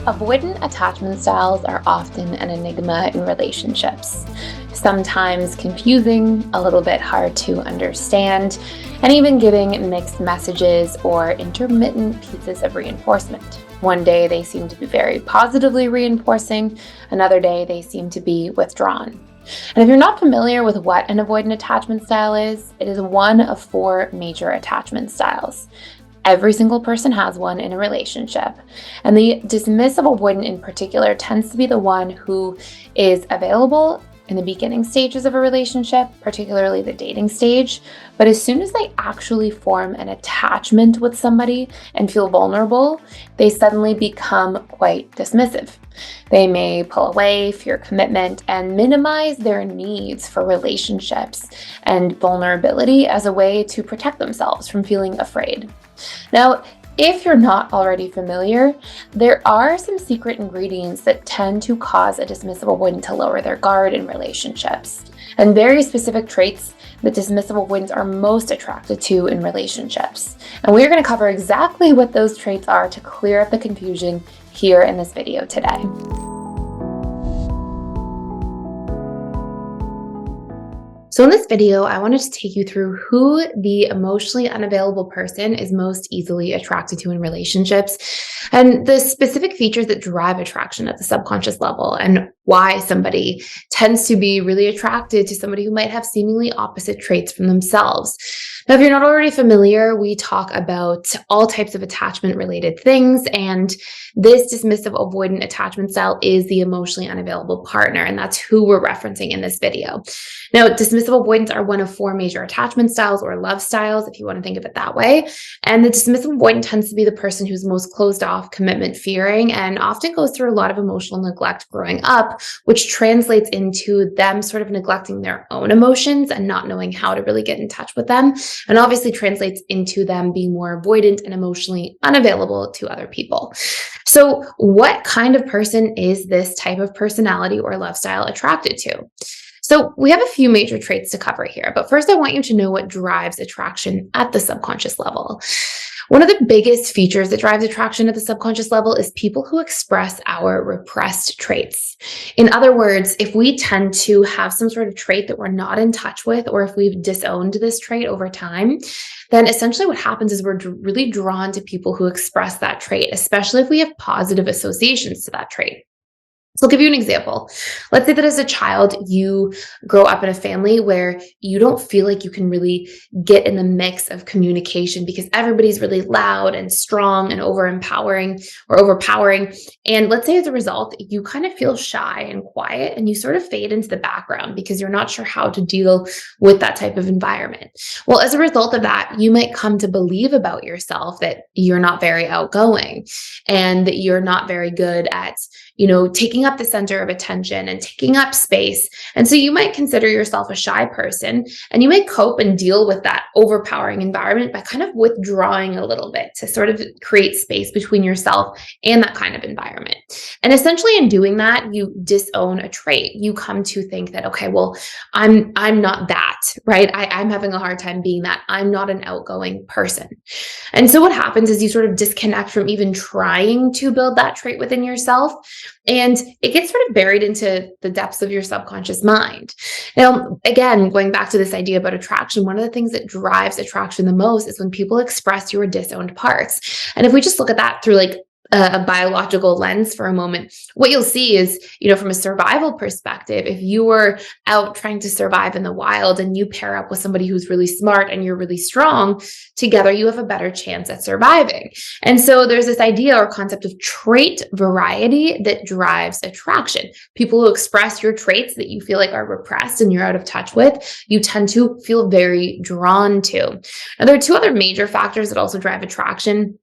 Avoidant attachment styles are often an enigma in relationships, sometimes confusing, a little bit hard to understand, and even giving mixed messages or intermittent pieces of reinforcement. One day they seem to be very positively reinforcing, another day they seem to be withdrawn. And if you're not familiar with what an avoidant attachment style is, it is one of 4 major attachment styles. Every single person has one in a relationship. And the dismissive avoidant in particular tends to be the one who is available in the beginning stages of a relationship, particularly the dating stage. But as soon as they actually form an attachment with somebody and feel vulnerable, they suddenly become quite dismissive. They may pull away, fear commitment, and minimize their needs for relationships and vulnerability as a way to protect themselves from feeling afraid. Now, if you're not already familiar, there are some secret ingredients that tend to cause a dismissive avoidant to lower their guard in relationships, and very specific traits that dismissive avoidants are most attracted to in relationships. And we're going to cover exactly what those traits are to clear up the confusion here in this video today. So in this video, I wanted to take you through who the emotionally unavailable person is most easily attracted to in relationships, and the specific features that drive attraction at the subconscious level, and why somebody tends to be really attracted to somebody who might have seemingly opposite traits from themselves. Now, if you're not already familiar, we talk about all types of attachment-related things, and this dismissive avoidant attachment style is the emotionally unavailable partner, and that's who we're referencing in this video. Now, dismissive avoidants are one of 4 major attachment styles or love styles, if you want to think of it that way. And the dismissive avoidant tends to be the person who's most closed off, commitment fearing, and often goes through a lot of emotional neglect growing up, which translates into them sort of neglecting their own emotions and not knowing how to really get in touch with them. And obviously translates into them being more avoidant and emotionally unavailable to other people. So what kind of person is this type of personality or love style attracted to? So we have a few major traits to cover here, but first I want you to know what drives attraction at the subconscious level. One of the biggest features that drives attraction at the subconscious level is people who express our repressed traits. In other words, if we tend to have some sort of trait that we're not in touch with, or if we've disowned this trait over time, then essentially what happens is we're really drawn to people who express that trait, especially if we have positive associations to that trait. So I'll give you an example. Let's say that as a child, you grow up in a family where you don't feel like you can really get in the mix of communication because everybody's really loud and strong and overpowering. And let's say as a result, you kind of feel shy and quiet and you sort of fade into the background because you're not sure how to deal with that type of environment. Well, as a result of that, you might come to believe about yourself that you're not very outgoing and that you're not very good at taking up the center of attention and taking up space. And so you might consider yourself a shy person, and you might cope and deal with that overpowering environment by kind of withdrawing a little bit to sort of create space between yourself and that kind of environment. And essentially in doing that, you disown a trait. You come to think that, okay, well, I'm not that, right? I'm having a hard time being that. I'm not an outgoing person. And so what happens is you sort of disconnect from even trying to build that trait within yourself. And it gets sort of buried into the depths of your subconscious mind. Now, again, going back to this idea about attraction, one of the things that drives attraction the most is when people express your disowned parts. And if we just look at that through like a biological lens for a moment, what you'll see is, from a survival perspective, if you were out trying to survive in the wild and you pair up with somebody who's really smart and you're really strong, together you have a better chance at surviving. And so there's this idea or concept of trait variety that drives attraction. People who express your traits that you feel like are repressed and you're out of touch with, you tend to feel very drawn to. Now, there are 2 other major factors that also drive attraction.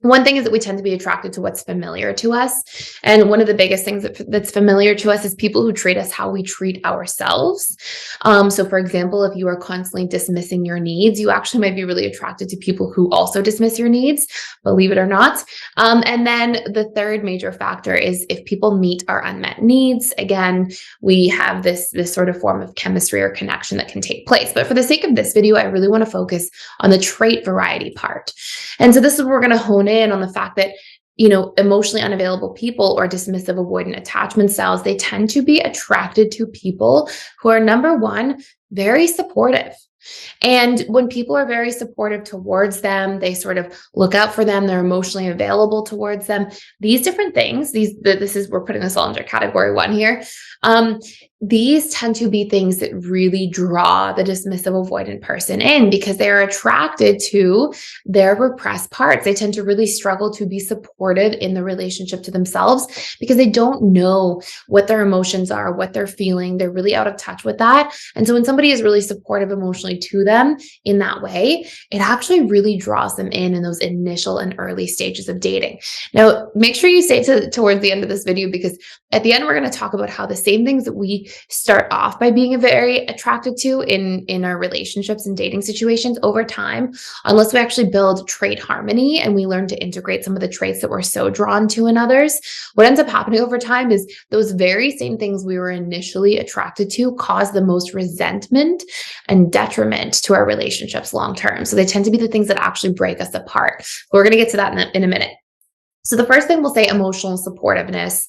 One thing is that we tend to be attracted to what's familiar to us. And one of the biggest things that's familiar to us is people who treat us how we treat ourselves. So for example, if you are constantly dismissing your needs, you actually might be really attracted to people who also dismiss your needs, believe it or not. And then the third major factor is if people meet our unmet needs. Again, we have this sort of form of chemistry or connection that can take place. But for the sake of this video, I really want to focus on the trait variety part. And so this is where we're going to hone in on the fact that emotionally unavailable people or dismissive avoidant attachment styles, they tend to be attracted to people who are, number one, very supportive. And when people are very supportive towards them, they sort of look out for them, they're emotionally available towards them. These different things, we're putting this all under category one here. These tend to be things that really draw the dismissive avoidant person in because they are attracted to their repressed parts. They tend to really struggle to be supportive in the relationship to themselves because they don't know what their emotions are, what they're feeling. They're really out of touch with that. And so when somebody is really supportive emotionally to them in that way, it actually really draws them in those initial and early stages of dating. Now, make sure you stay towards the end of this video because at the end, we're going to talk about how the same things that we start off by being very attracted to in our relationships and dating situations over time, unless we actually build trait harmony and we learn to integrate some of the traits that we're so drawn to in others, what ends up happening over time is those very same things we were initially attracted to cause the most resentment and detriment to our relationships long term. So they tend to be the things that actually break us apart. We're going to get to that in a minute. So the first thing we'll say, emotional supportiveness.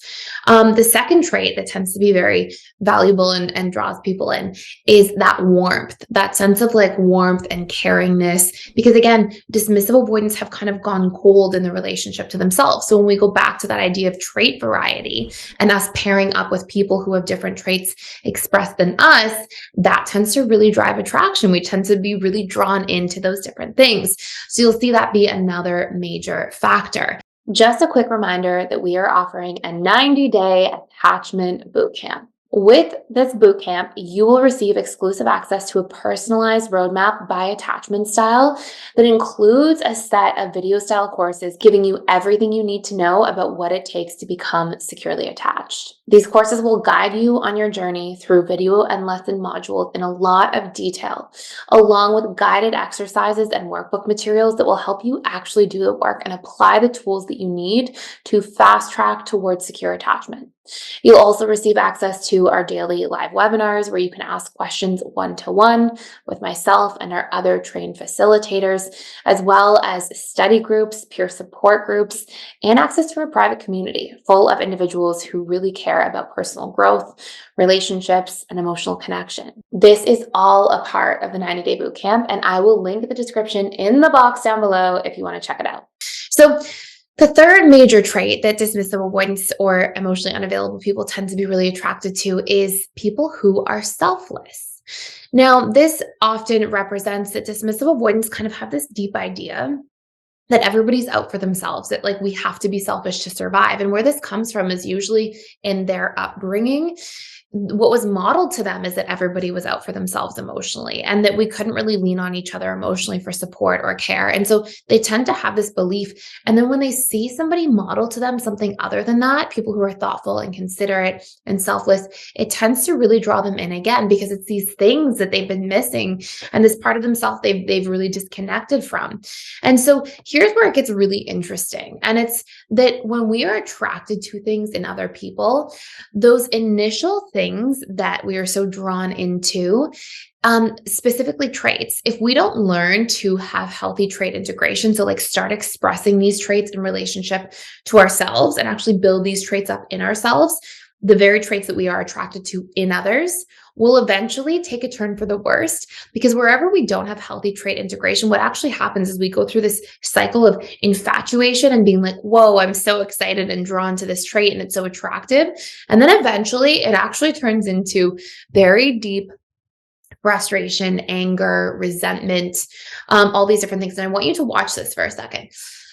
The second trait that tends to be very valuable and draws people in is that warmth, that sense of like warmth and caringness. Because again, dismissive avoidants have kind of gone cold in the relationship to themselves. So when we go back to that idea of trait variety and us pairing up with people who have different traits expressed than us, that tends to really drive attraction. We tend to be really drawn into those different things. So you'll see that be another major factor. Just a quick reminder that we are offering a 90-day attachment bootcamp. With this bootcamp, you will receive exclusive access to a personalized roadmap by attachment style that includes a set of video style courses giving you everything you need to know about what it takes to become securely attached. These courses will guide you on your journey through video and lesson modules in a lot of detail, along with guided exercises and workbook materials that will help you actually do the work and apply the tools that you need to fast track towards secure attachment. You'll also receive access to our daily live webinars where you can ask questions one-to-one with myself and our other trained facilitators, as well as study groups, peer support groups, and access to a private community full of individuals who really care about personal growth, relationships, and emotional connection. This is all a part of the 90-day bootcamp, and I will link the description in the box down below if you want to check it out. So the third major trait that dismissive avoidants or emotionally unavailable people tend to be really attracted to is people who are selfless. Now, this often represents that dismissive avoidants kind of have this deep idea that everybody's out for themselves, that like we have to be selfish to survive. And where this comes from is usually in their upbringing. What was modeled to them is that everybody was out for themselves emotionally and that we couldn't really lean on each other emotionally for support or care. And so they tend to have this belief. And then when they see somebody model to them something other than that, people who are thoughtful and considerate and selfless, it tends to really draw them in again because it's these things that they've been missing and this part of themselves they've really disconnected from. And so here's where it gets really interesting. And it's that when we are attracted to things in other people, those initial things that we are so drawn into, specifically traits, if we don't learn to have healthy trait integration, so like start expressing these traits in relationship to ourselves and actually build these traits up in ourselves, the very traits that we are attracted to in others will eventually take a turn for the worst, because wherever we don't have healthy trait integration, what actually happens is we go through this cycle of infatuation and being like, whoa, I'm so excited and drawn to this trait and it's so attractive. And then eventually it actually turns into very deep frustration, anger, resentment, all these different things. And I want you to watch this for a second.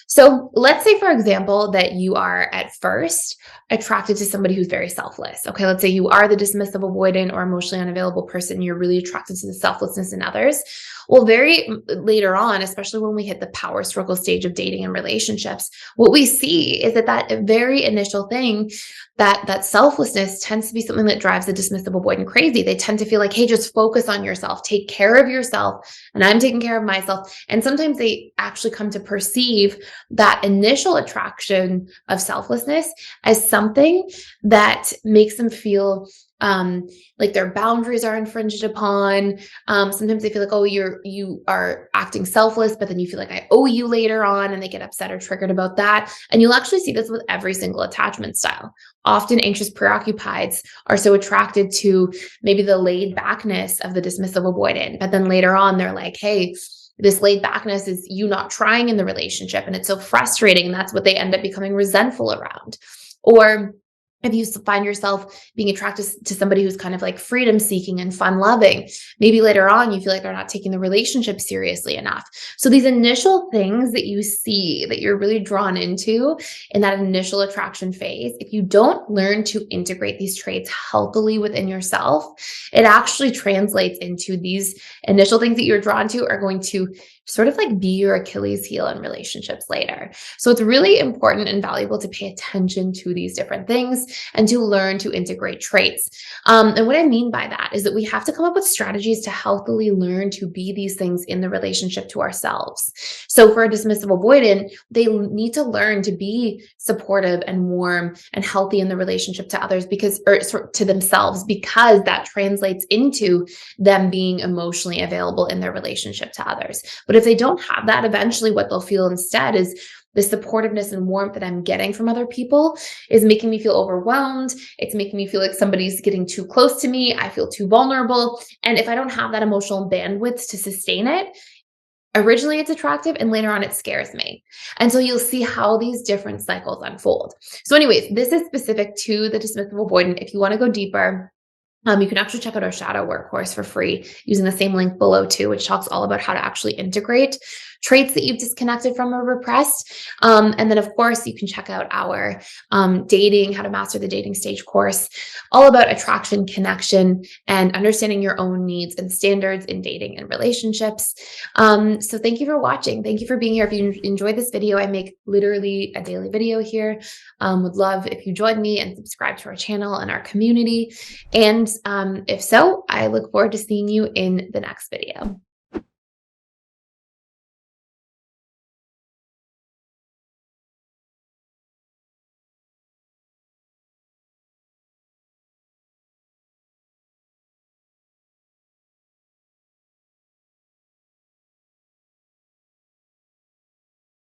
So let's say, for example, that you are at first attracted to somebody who's very selfless. Okay, let's say you are the dismissive, avoidant, or emotionally unavailable person. You're really attracted to the selflessness in others. Well, very later on, especially when we hit the power struggle stage of dating and relationships, what we see is that very initial thing, that selflessness tends to be something that drives the dismissive avoidant crazy. They tend to feel like, hey, just focus on yourself, take care of yourself, and I'm taking care of myself. And sometimes they actually come to perceive that initial attraction of selflessness as something that makes them feel like their boundaries are infringed upon. Sometimes they feel like, oh, you are acting selfless, but then you feel like I owe you later on, and they get upset or triggered about that. And you'll actually see this with every single attachment style. Often anxious preoccupieds are so attracted to maybe the laid backness of the dismissive avoidant, but then later on they're like, hey, this laid backness is you not trying in the relationship, and it's so frustrating. And that's what they end up becoming resentful around. Or if you find yourself being attracted to somebody who's kind of like freedom seeking and fun loving, maybe later on you feel like they're not taking the relationship seriously enough. So these initial things that you see that you're really drawn into in that initial attraction phase, if you don't learn to integrate these traits healthily within yourself, it actually translates into these initial things that you're drawn to are going to sort of like be your Achilles heel in relationships later. So it's really important and valuable to pay attention to these different things and to learn to integrate traits. And what I mean by that is that we have to come up with strategies to healthily learn to be these things in the relationship to ourselves. So for a dismissive avoidant, they need to learn to be supportive and warm and healthy in the relationship to others or to themselves, because that translates into them being emotionally available in their relationship to others. But if they don't have that, eventually what they'll feel instead is the supportiveness and warmth that I'm getting from other people is making me feel overwhelmed. It's making me feel like somebody's getting too close to me. I feel too vulnerable. And if I don't have that emotional bandwidth to sustain it, originally it's attractive and later on it scares me. And so you'll see how these different cycles unfold. So anyways, this is specific to the dismissive avoidant. If you want to go deeper, you can actually check out our shadow work course for free using the same link below too, which talks all about how to actually integrate traits that you've disconnected from or repressed. And then of course you can check out our dating, how to master the dating stage course, all about attraction, connection, and understanding your own needs and standards in dating and relationships. So thank you for watching. Thank you for being here. If you enjoyed this video, I make literally a daily video here. Would love if you join me and subscribe to our channel and our community. And if so, I look forward to seeing you in the next video.